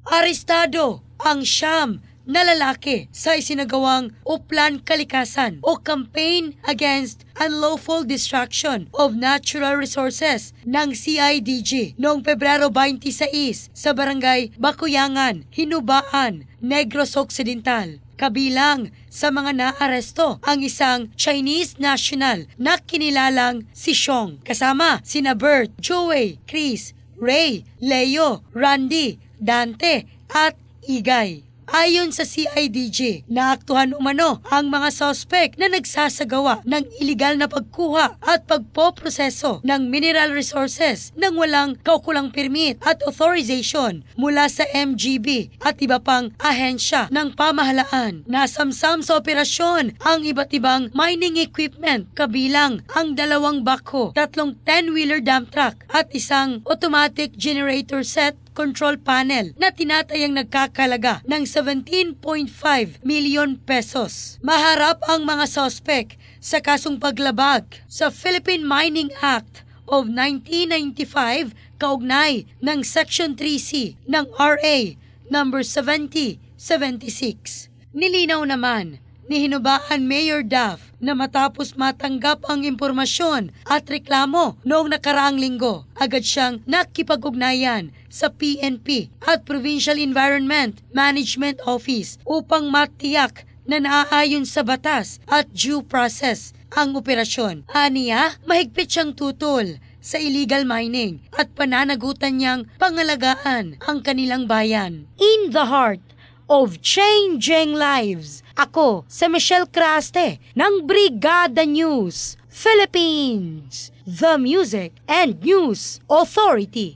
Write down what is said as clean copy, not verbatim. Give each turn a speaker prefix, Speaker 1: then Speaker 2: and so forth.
Speaker 1: Arestado ang siyam na lalaki sa isinagawang Uplan Kalikasan o Campaign Against Unlawful Destruction of Natural Resources ng CIDG noong Pebrero 26 sa Barangay Bakuyangan, Hinubaan, Negros Occidental. Kabilang sa mga naaresto ang isang Chinese national na kinilalang si Xiong. Kasama sina Bert, Joey, Chris, Ray, Leo, Randy, Dante at Igay. Ayon sa CIDG, naaktuhan umano ang mga suspect na nagsasagawa ng iligal na pagkuha at pagpoproseso ng mineral resources nang walang kaukulang permit at authorization mula sa MGB at iba pang ahensya ng pamahalaan. Nasamsam sa operasyon ang iba't ibang mining equipment kabilang ang 2 backhoe, 3 10-wheeler dump truck at isang automatic generator set control panel na tinatayang nagkakalaga ng 17.5 milyon pesos. Maharap ang mga suspect sa kasong paglabag sa Philippine Mining Act of 1995 kaugnay ng Section 3C ng RA number 7076. Nilinaw naman ni Hinubaan Mayor Daf na matapos matanggap ang impormasyon at reklamo noong nakaraang linggo, agad siyang nakipag-ugnayan sa PNP at Provincial Environment Management Office upang matiyak na naaayon sa batas at due process ang operasyon. Aniya, mahigpit siyang tutol sa illegal mining at pananagutan niyang pangalagaan ang kanilang bayan. In the heart of changing lives, ako si Michelle Craste ng Brigada News Philippines, the Music and News Authority.